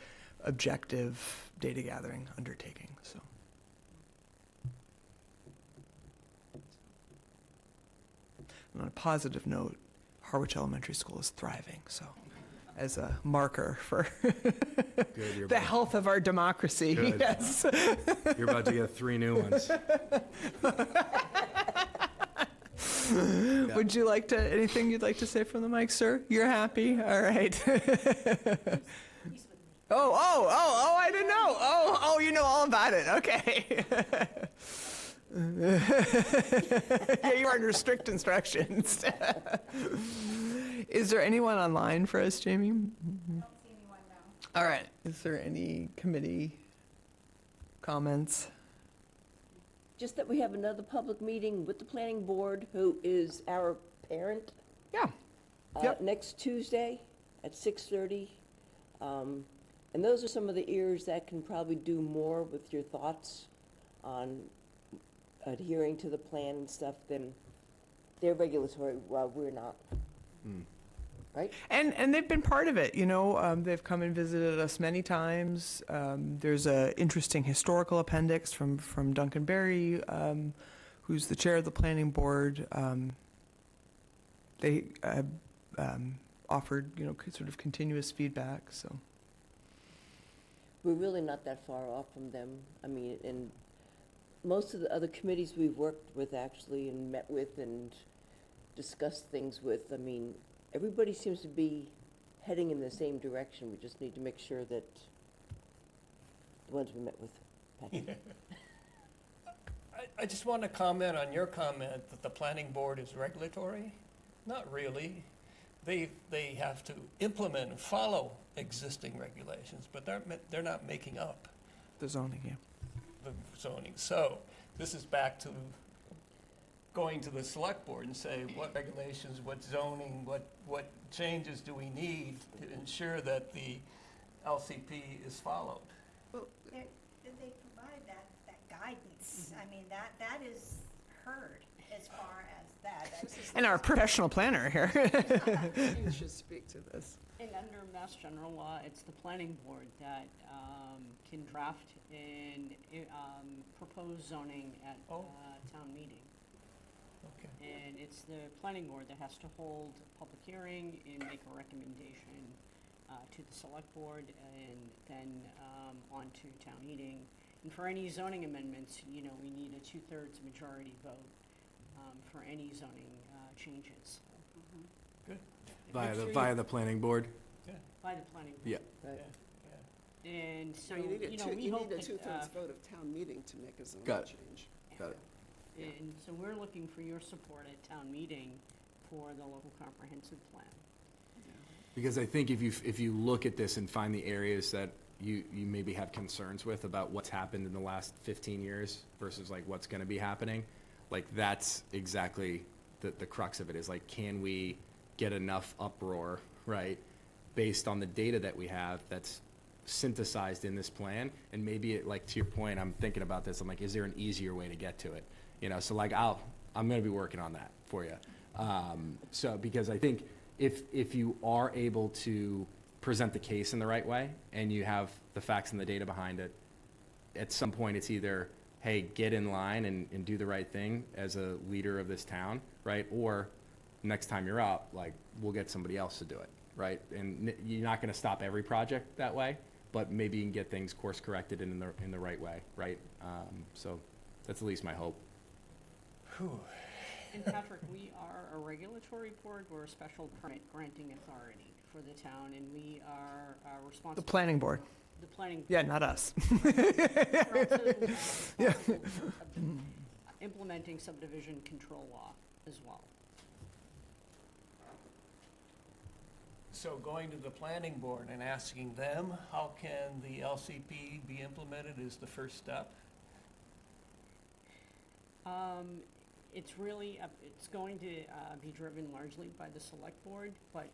objective data gathering undertaking. So. And on a positive note, Harwich Elementary School is thriving. So, as a marker for Good, the health of our democracy, Good. yes. You're about to get 3 new ones. Would you like to, anything you'd like to say from the mic, sir? You're happy? All right. Oh, I didn't know. Oh, you know all about it. Okay. Yeah, you are under strict instructions. Is there anyone online for us, Jamie? I don't see anyone now. All right. Is there any committee comments? Just that we have another public meeting with the planning board, who is our parent, Yeah. Yep. next Tuesday at 6:30. And those are some of the ears that can probably do more with your thoughts on adhering to the plan and stuff than they're regulatory, while we're not. Right? And they've been part of it, they've come and visited us many times. There's a interesting historical appendix from Duncan Berry, who's the chair of the planning board. They offered, sort of continuous feedback, so. We're really not that far off from them. I mean, and most of the other committees we've worked with actually and met with and discussed things with, I mean, everybody seems to be heading in the same direction. We just need to make sure that the ones we met with, Patrick. I just want to comment on your comment that the planning board is regulatory. Not really. They have to implement and follow existing regulations, but they're not making up The zoning, yeah. the zoning. So this is back to going to the select board and say, what regulations, what zoning, what changes do we need to ensure that the LCP is followed? They provide that guidance. I mean, that is heard as far as that. And our professional planner here. You should speak to this. And under Mass General Law, it's the planning board that can draft and propose zoning at town meeting. Okay. And it's the planning board that has to hold a public hearing and make a recommendation to the select board and then on to town meeting. And for any zoning amendments, we need a 2/3 majority vote for any zoning changes. Good. Via the planning board? By the planning board. Yeah. Right. Yeah. And so, So you need we you hope need a that, 2/3 vote of town meeting to make a zoning Got it. change. Got it. and so we're looking for your support at town meeting for the local comprehensive plan. Because I think if you look at this and find the areas that you maybe have concerns with about what's happened in the last 15 years versus like what's going to be happening, like that's exactly the crux of it, is like, can we get enough uproar, right, based on the data that we have that's synthesized in this plan? And maybe it, like, to your point, I'm thinking about this, I'm like, is there an easier way to get to it? So like I'm going to be working on that for you. So because I think if you are able to present the case in the right way and you have the facts and the data behind it, at some point it's either, hey, get in line and do the right thing as a leader of this town, right? Or next time you're up, like, we'll get somebody else to do it, right? And you're not going to stop every project that way, but maybe you can get things course corrected in the right way, right? So that's at least my hope. And Patrick, we are a regulatory board, we're a special permit granting authority for the town, and we are responsible. The planning board. The planning. Yeah, not us. We're also responsible for implementing subdivision control law as well. So going to the planning board and asking them, how can the LCP be implemented is the first step? It's really, it's going to be driven largely by the select board, but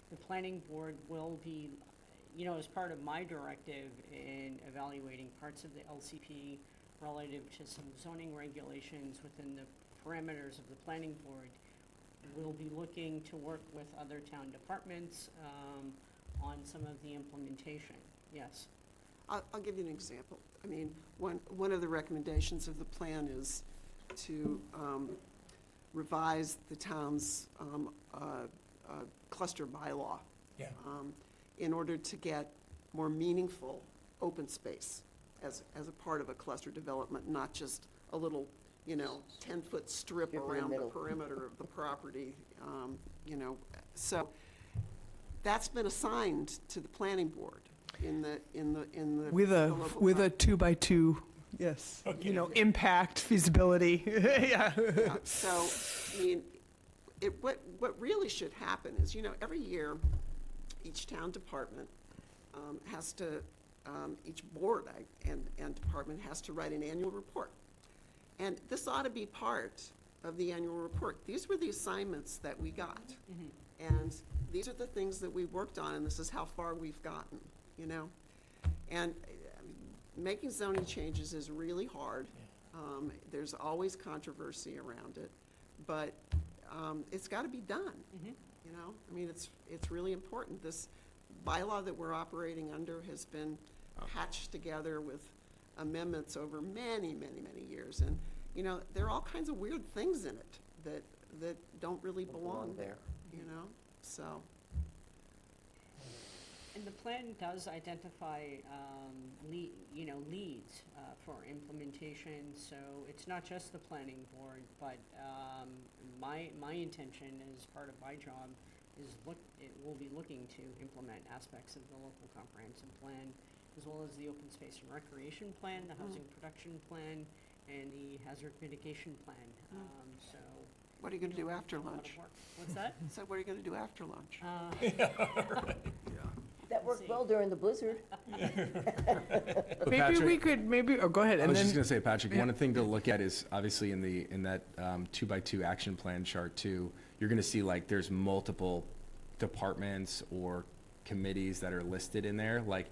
the planning board will be, as part of my directive in evaluating parts of the LCP relative to some zoning regulations within the parameters of the planning board, we'll be looking to work with other town departments on some of the implementation, yes. I'll give you an example. I mean, one of the recommendations of the plan is to revise the town's cluster bylaw. Yeah. In order to get more meaningful open space as a part of a cluster development, not just a little, 10-foot strip Strip in the around the middle. perimeter of the property, So that's been assigned to the planning board in the With the a, local with plan. a 2x2, yes, impact, feasibility, yeah. Yeah, so, I mean, what really should happen is, every year, each town department has to, each board and department has to write an annual report. And this ought to be part of the annual report. These were the assignments that we got. And these are the things that we worked on, and this is how far we've gotten, And making zoning changes is really hard. There's always controversy around it, but it's got to be done. I mean, it's really important. This bylaw that we're operating under has been patched together with amendments over many, many, many years. And, there are all kinds of weird things in it that don't really belong there, so. And the plan does identify, leads for implementation, so it's not just the planning board, but my intention as part of my job is we'll be looking to implement aspects of the local comprehensive plan, as well as the open space and recreation plan, the housing production plan, and the hazard mitigation plan, so. What are you going to do after a lot of lunch? work. What's that? So what are you going to do after lunch? That worked well during the blizzard. Maybe we could, oh, go ahead, I and was just then, gonna say, Patrick, one thing to look at is obviously in that 2x2 action plan chart too, you're gonna see like there's multiple departments or committees that are listed in there. Like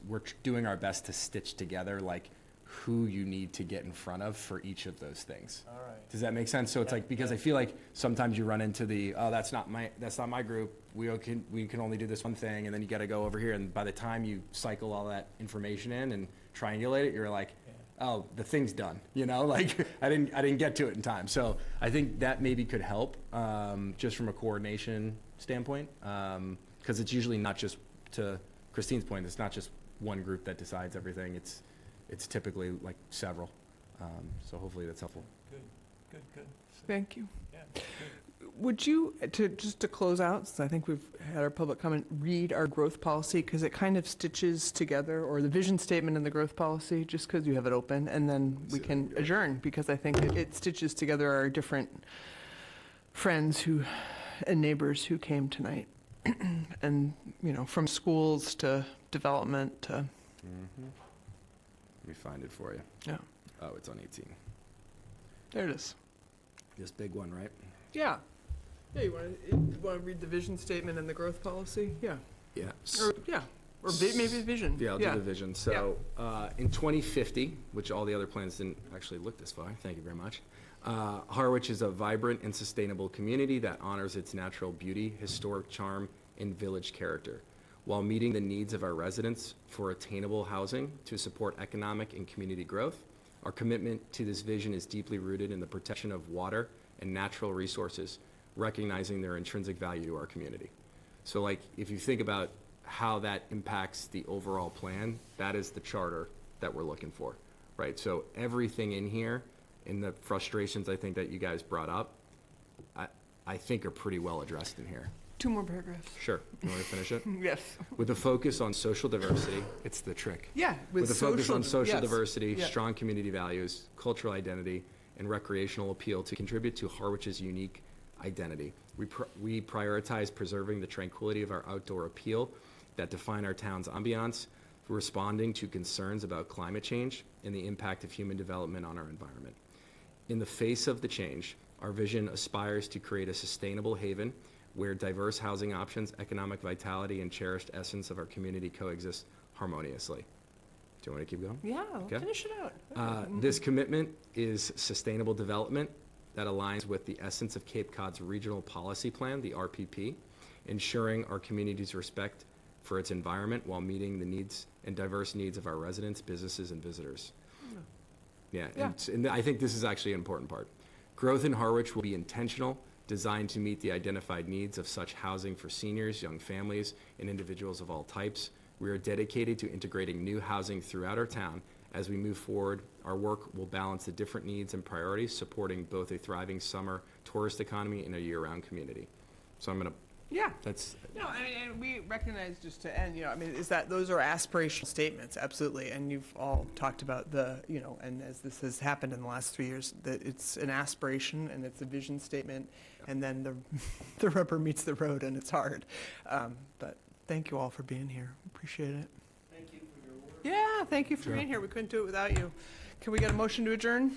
we're doing our best to stitch together like who you need to get in front of for each of those things. All right. Does that make sense? So it's Yeah, like, because I feel like sometimes you run into that's not my group. We can only do this one thing, and then you gotta go over here, and by the time you cycle all that information in and triangulate it, you're like, oh, the thing's done, like I didn't get to it in time. So I think that maybe could help, just from a coordination standpoint. 'Cause it's usually not just, to Christine's point, it's not just one group that decides everything. It's typically like several. So hopefully that's helpful. Good. thank you. Yeah, good. Would you, just to close out, since I think we've had our public comment, read our growth policy, because it kind of stitches together, or the vision statement and the growth policy, just because you have it open, and then we can adjourn, because I think it stitches together our different friends and neighbors who came tonight. And, from schools to development to, Let me find it for you. yeah, Oh, it's on 18. there it is. This big one, right? Yeah. Yeah, you want to read the vision statement and the growth policy? Yeah. Yeah. Or maybe vision. Yeah, I'll do the vision. So, in 2050, which all the other plans didn't actually look this far, thank you very much. Harwich is a vibrant and sustainable community that honors its natural beauty, historic charm, and village character, while meeting the needs of our residents for attainable housing to support economic and community growth. Our commitment to this vision is deeply rooted in the protection of water and natural resources, recognizing their intrinsic value to our community. So like, if you think about how that impacts the overall plan, that is the charter that we're looking for, right? So everything in here, in the frustrations I think that you guys brought up, I think are pretty well addressed in here. 2 more paragraphs. Sure, you want me to finish it? Yes. With a focus on social diversity, it's the trick. Yeah. With a focus on social yes. diversity, Yeah. strong community values, cultural identity, and recreational appeal to contribute to Harwich's unique identity. We prioritize preserving the tranquility of our outdoor appeal that define our town's ambiance, responding to concerns about climate change and the impact of human development on our environment. In the face of the change, our vision aspires to create a sustainable haven where diverse housing options, economic vitality, and cherished essence of our community coexist harmoniously. Do you want to keep going? Yeah, Okay. finish it out. This commitment is sustainable development that aligns with the essence of Cape Cod's regional policy plan, the RPP, ensuring our community's respect for its environment while meeting the needs and diverse needs of our residents, businesses, and visitors. Yeah, and I think this is actually an important part. Growth in Harwich will be intentional, designed to meet the identified needs of such housing for seniors, young families, and individuals of all types. We are dedicated to integrating new housing throughout our town. As we move forward, our work will balance the different needs and priorities, supporting both a thriving summer tourist economy and a year-round community. So I'm gonna, Yeah. that's, No, I mean, and we recognize, just to end, I mean, is that those are aspirational statements, absolutely. And you've all talked about and as this has happened in the last 3 years, that it's an aspiration and it's a vision statement, and then the rubber meets the road and it's hard. But thank you all for being here. Appreciate it. Thank you for your work. Yeah, thank you for being here. We couldn't do it without you. Can we get a motion to adjourn?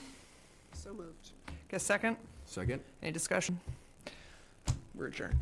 So moved. Get a second? second? Any discussion? We're adjourned.